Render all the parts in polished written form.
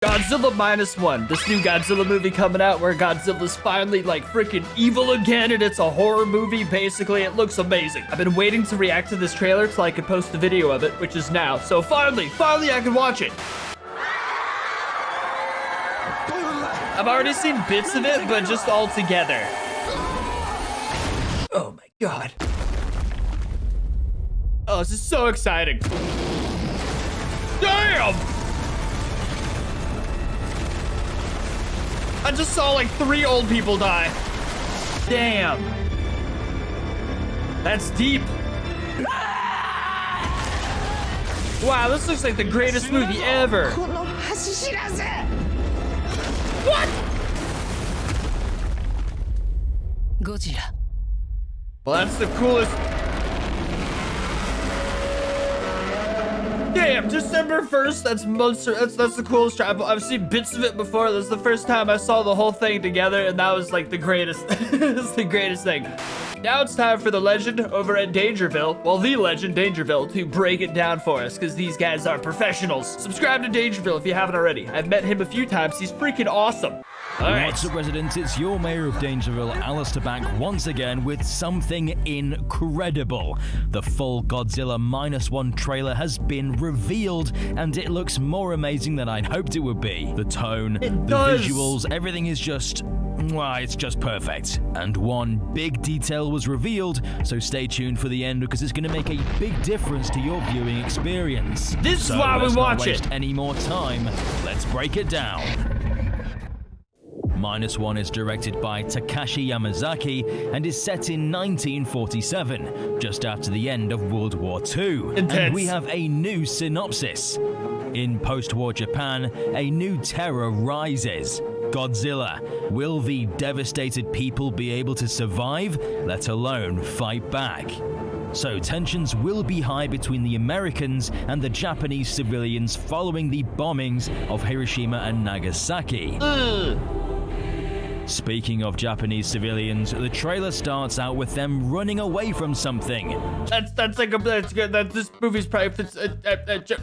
Godzilla -1, this new Godzilla movie coming out where Godzilla's finally like freaking evil again and it's a horror movie basically. It looks amazing. I've been waiting to react to this trailer till I could post a video of it, which is now. So finally I can watch it. I've already seen bits of it, but just all together. Oh my god. Oh, this is so exciting. Damn! I just saw like 3 old people die. Damn. That's deep. Wow, this looks like the greatest movie ever. What? Godzilla. Well, that's the coolest. Damn, December 1st, that's the coolest travel. I've seen bits of it before. This is the first time I saw the whole thing together, and that was like the greatest. It's the greatest thing. Now it's time for the legend over at Dangerville, well, the legend Dangerville, to break it down for us, because these guys are professionals. Subscribe to Dangerville if you haven't already. I've met him a few times. He's freaking awesome. All right. What's up, residents? It's your mayor of Dangerville, Alistair, back once again with something incredible. The full Godzilla -1 trailer has been revealed, and it looks more amazing than I'd hoped it would be. The tone, the visuals, everything is just... well, it's just perfect. And one big detail was revealed, so stay tuned for the end because it's going to make a big difference to your viewing experience. This is why we watch it. Any more time? Let's break it down. -1 is directed by Takashi Yamazaki and is set in 1947, just after the end of World War II. Intense. And we have a new synopsis. In post-war Japan, a new terror rises. Godzilla. Will the devastated people be able to survive, let alone fight back? So tensions will be high between the Americans and the Japanese civilians following the bombings of Hiroshima and Nagasaki. Speaking of Japanese civilians, the trailer starts out with them running away from something. That's good. This movie's probably.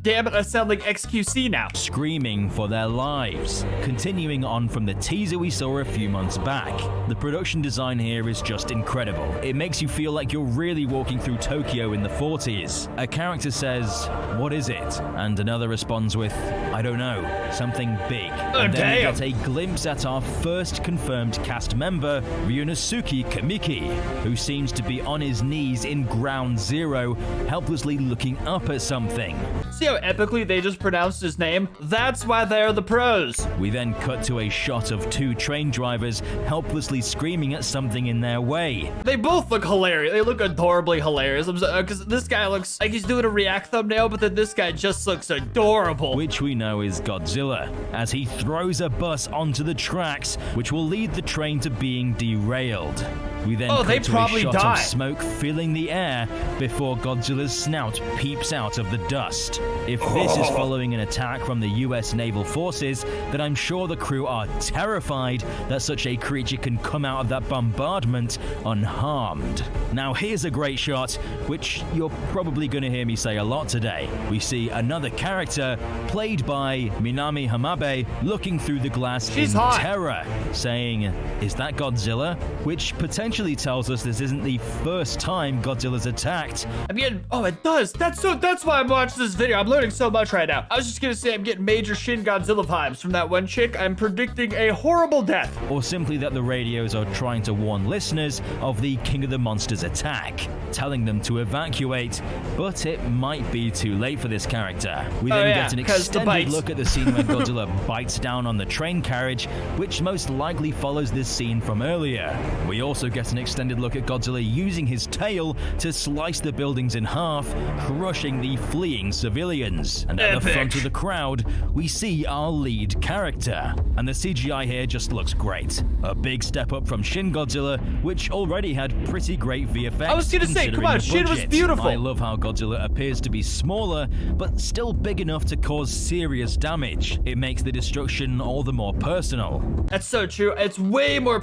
Damn it! I sound like XQC now. Screaming for their lives. Continuing on from the teaser we saw a few months back, the production design here is just incredible. It makes you feel like you're really walking through Tokyo in the 40s. A character says, "What is it?" And another responds with, "I don't know, something big." And then we get a glimpse at our first confirmed cast member, Ryunosuke Kamiki, who seems to be on his knees in ground zero, helplessly looking up at something. See how epically they just pronounced his name? That's why they're the pros. We then cut to a shot of 2 train drivers helplessly screaming at something in their way. They both look hilarious. They look adorably hilarious. Because this guy looks like he's doing a react thumbnail, but then this guy just looks adorable. Which we know is Godzilla, as he throws a bus onto the tracks, which will lead the train to being derailed. We then cut to a shot of smoke filling the air before Godzilla's snout peeps out of the dust. If this is following an attack from the US Naval Forces, then I'm sure the crew are terrified that such a creature can come out of that bombardment unharmed. Now here's a great shot, which you're probably going to hear me say a lot today. We see another character, played by Minami Hamabe, looking through the glass in terror, saying, "Is that Godzilla?" Which potentially tells us this isn't the first time Godzilla's attacked. I'm getting, it does. That's why I'm watching this video. I'm learning so much right now. I was just gonna say I'm getting major Shin Godzilla vibes from that one chick. I'm predicting a horrible death. Or simply that the radios are trying to warn listeners of the King of the Monsters attack, telling them to evacuate, but it might be too late for this character. We then get an extended look at the scene when Godzilla bites down on the train carriage, which most likely follows this scene from earlier. We also get an extended look at Godzilla using his tail to slice the buildings in half, crushing the fleeing civilians. And at the front of the crowd, we see our lead character. And the CGI here just looks great. A big step up from Shin Godzilla, which already had pretty great VFX. I was gonna say, come on, Shin was beautiful. I love how Godzilla appears to be smaller, but still big enough to cause serious damage. It makes the destruction all the more personal. That's so true. It's way more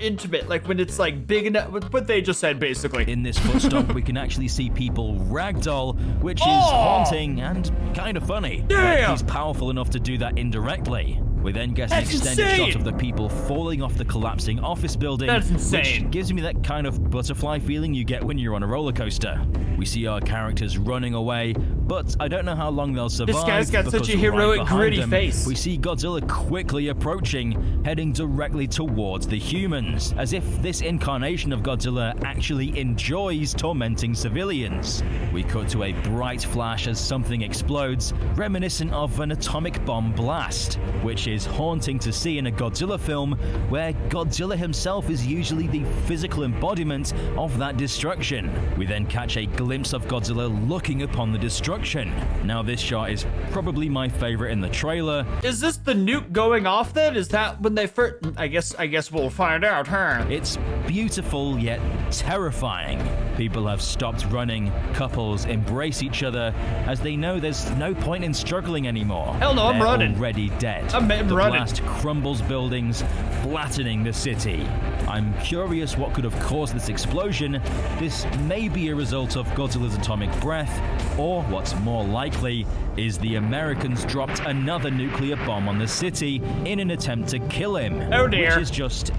intimate, like when it's like big enough, what they just said basically. In this foot stomp, we can actually see people ragdoll, which is haunting and kind of funny. Damn! He's powerful enough to do that indirectly. We then get an extended shot of the people falling off the collapsing office building. That's insane. Which gives me that kind of butterfly feeling you get when you're on a roller coaster. We see our characters running away, but I don't know how long they'll survive. This guy's got such a heroic, gritty face. We see Godzilla quickly approaching, heading directly towards the humans, as if this incarnation of Godzilla actually enjoys tormenting civilians. We cut to a bright flash as something explodes, reminiscent of an atomic bomb blast, which is haunting to see in a Godzilla film, where Godzilla himself is usually the physical embodiment of that destruction. We then catch a glimpse of Godzilla looking upon the destruction. Now this shot is probably my favorite in the trailer. Is this the nuke going off then? Is that when they first... I guess we'll find out, huh? It's beautiful yet terrifying. People have stopped running, couples embrace each other as they know there's no point in struggling anymore. Hell no, I'm running. They're already dead. I'm running. The blast crumbles buildings, flattening the city. I'm curious what could have caused this explosion. This may be a result of Godzilla's atomic breath, or what's more likely is the Americans dropped another nuclear bomb on the city in an attempt to kill him. Oh dear. Which is just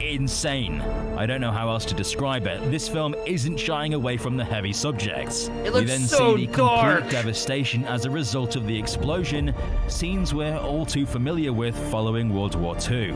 insane. I don't know how else to describe it. This film isn't shying away from the heavy subjects. It looks we then so see the dark. complete devastation as a result of the explosion, scenes we're all too familiar with following World War II.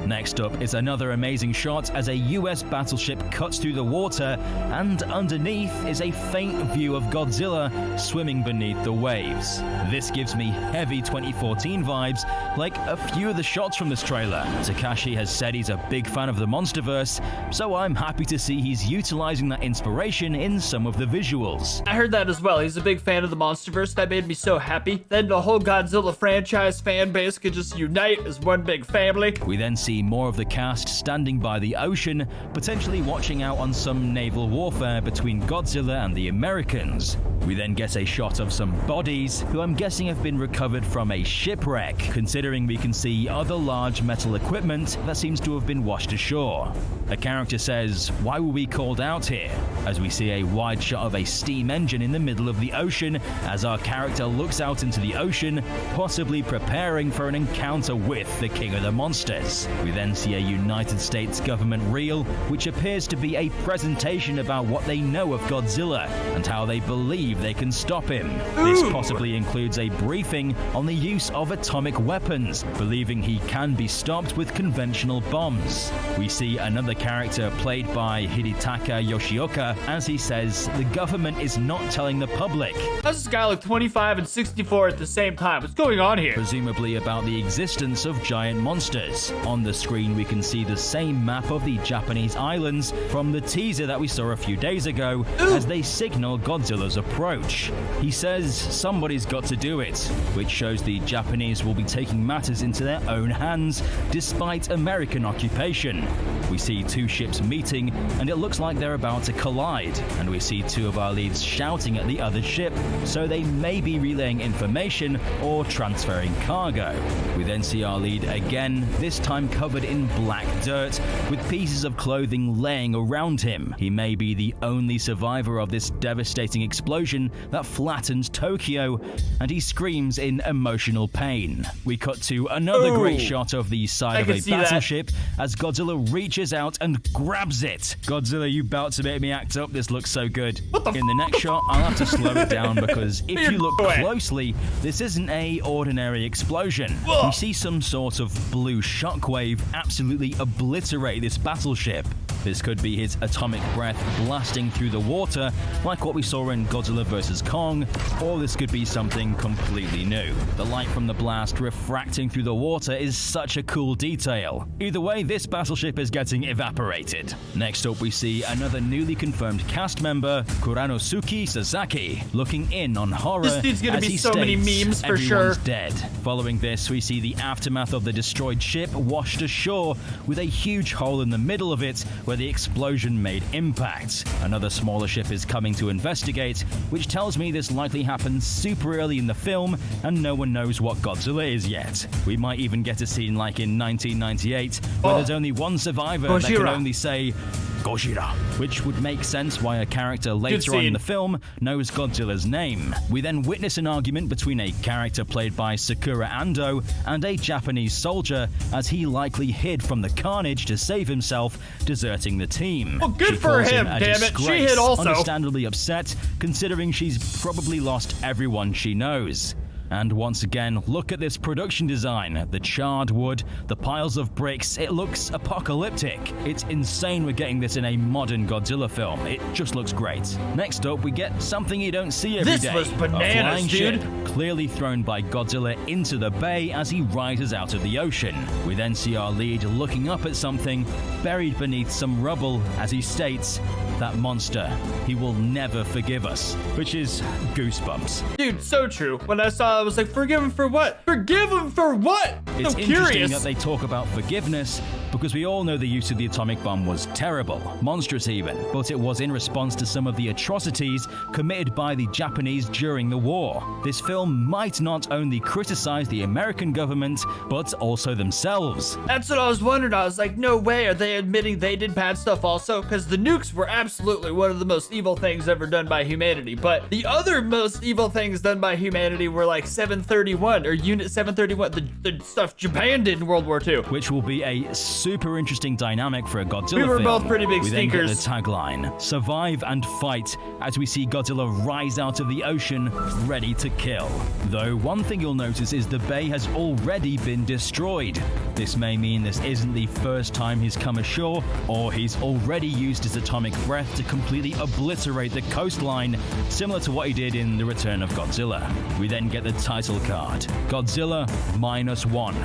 Next up is another amazing shot as a US battleship cuts through the water, and underneath is a faint view of Godzilla swimming beneath the waves. This gives me heavy 2014 vibes, like a few of the shots from this trailer. Takashi has said he's a big fan of the Monsterverse, so I'm happy to see he's utilizing that inspiration in some of the visuals. I heard that as well. He's a big fan of the Monsterverse. That made me so happy. Then the whole Godzilla franchise fan base could just unite as one big family. We then see more of the cast standing by the ocean, potentially watching out on some naval warfare between Godzilla and the Americans. We then get a shot of some bodies, who I'm guessing have been recovered from a shipwreck, considering we can see other large metal equipment that seems to have been washed ashore. A character says, "Why were we called out here?" as we see a wide shot of a steam engine in the middle of the ocean as our character looks out into the ocean, possibly preparing for an encounter with the King of the Monsters. We then see a United States government reel, which appears to be a presentation about what they know of Godzilla and how they believe they can stop him. This possibly includes a briefing on the use of atomic weapons, believing he can be stopped with conventional bombs. We see another character played by Hidetaka Yoshioka as he says the government is not telling the public. How's this guy look 25 and 64 at the same time? What's going on here? Presumably about the existence of giant monsters. On the screen we can see the same map of the Japanese islands from the teaser that we saw a few days ago as they signal Godzilla's approach. He says somebody's got to do it, which shows the Japanese will be taking matters into their own hands despite American occupation. We see two ships meeting and it looks like they're about to collide, and we see two of our leads shouting at the other ship, so they may be relaying information or transferring cargo. We then see our lead again, this time covered in black dirt with pieces of clothing laying around him. He may be the only survivor of this devastating explosion that flattened Tokyo, and he screams in emotional pain. We cut to another great shot of the side of a battleship as Godzilla reaches out and grabs it. Godzilla, you about to make me act up. This looks so good. In the next shot, I'll have to slow it down because if you look closely, this isn't a ordinary explosion. We see some sort of blue shockwave absolutely obliterate this battleship. This could be his atomic breath blasting through the water, like what we saw in Godzilla vs. Kong, or this could be something completely new. The light from the blast refracting through the water is such a cool detail. Either way, this battleship is getting evaporated. Next up, we see another newly confirmed cast member, Kuranosuke Sasaki, looking in on horror. This dude's gonna as be he so states, many memes for everyone's sure. dead. Following this, we see the aftermath of the destroyed ship washed ashore with a huge hole in the middle of it where where the explosion made impact. Another smaller ship is coming to investigate, which tells me this likely happened super early in the film and no one knows what Godzilla is yet. We might even get a scene like in 1998 where there's only one survivor that can only say Godzilla, which would make sense why a character later on in the film knows Godzilla's name. We then witness an argument between a character played by Sakura Ando and a Japanese soldier as he likely hid from the carnage to save himself, deserting the team. Well, good for him, damn it. She hid also. Understandably upset, considering she's probably lost everyone she knows. And once again, look at this production design. The charred wood, the piles of bricks, it looks apocalyptic. It's insane we're getting this in a modern Godzilla film. It just looks great. Next up, we get something you don't see every day. This was bananas, a flying dude. ship, clearly thrown by Godzilla into the bay as he rises out of the ocean. We then see our lead looking up at something buried beneath some rubble as he states, "That monster, he will never forgive us," which is goosebumps. Dude, so true. When I saw it, I was like, forgive him for what? Forgive him for what? It's I'm interesting curious that they talk about forgiveness because we all know the use of the atomic bomb was terrible, monstrous even, but it was in response to some of the atrocities committed by the Japanese during the war. This film might not only criticize the American government, but also themselves. That's what I was wondering. I was like, no way. Are they admitting they did bad stuff also? Because the nukes were absolutely one of the most evil things ever done by humanity. But the other most evil things done by humanity were like 731 or Unit 731, the stuff Japan did in World War II. Which will be a super interesting dynamic for a Godzilla film. We were both pretty big stinkers. Then get the tagline, "Survive and fight," as we see Godzilla rise out of the ocean, ready to kill. Though one thing you'll notice is the bay has already been destroyed. This may mean this isn't the first time he's come ashore, or he's already used his atomic breath to completely obliterate the coastline, similar to what he did in The Return of Godzilla. We then get the title card, Godzilla -1.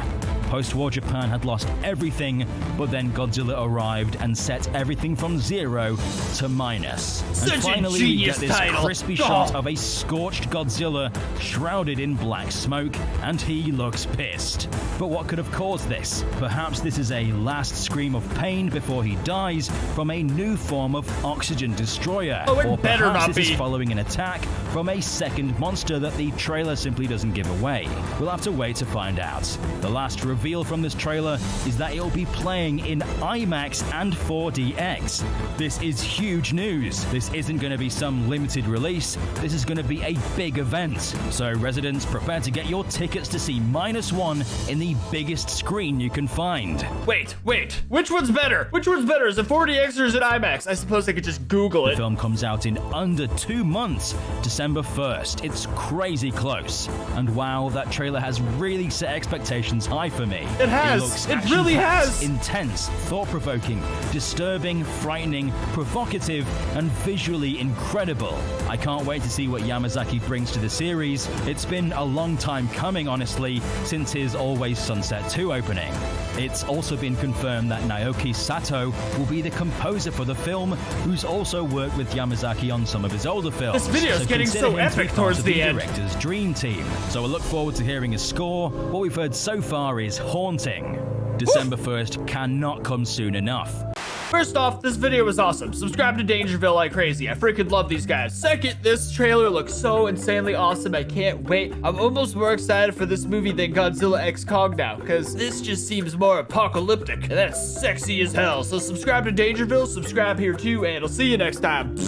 Post-war Japan had lost everything, but then Godzilla arrived and set everything from 0 to minus. Such and finally, a we genius get this title. crispy shot of a scorched Godzilla shrouded in black smoke, and he looks pissed. But what could have caused this? Perhaps this is a last scream of pain before he dies from a new form of oxygen destroyer. Oh, it or better perhaps not this be. is following an attack from a second monster that the trailer simply doesn't give away. We'll have to wait to find out. The last reveal from this trailer is that it'll be playing in IMAX and 4DX. This is huge news. This isn't going to be some limited release. This is going to be a big event. So residents, prepare to get your tickets to see -1 in the biggest screen you can find. Wait. Which one's better? Which one's better? Is it 4DX or is it IMAX? I suppose I could just Google The it. film comes out in under 2 months, December 1st. It's crazy close. And wow, that trailer has really set expectations high for me. It has. looks It really action-packed, has. intense, thought-provoking, disturbing, frightening, provocative, and visually incredible. I can't wait to see what Yamazaki brings to the series. It's been a long time coming, honestly, since his Always Sunset 2 opening. It's also been confirmed that Naoki Sato will be the composer for the film, who's also worked with Yamazaki on some of his older films. This video is getting consider so him to be epic part towards of the end. director's dream team. So I look forward to hearing his score. What we've heard so far is haunting. December 1st cannot come soon enough. First off, this video was awesome. Subscribe to Dangerville like crazy. I freaking love these guys. Second, this trailer looks so insanely awesome. I can't wait. I'm almost more excited for this movie than Godzilla X Kong now, because this just seems more apocalyptic, and that's sexy as hell. So subscribe to Dangerville, subscribe here too, and I'll see you next time.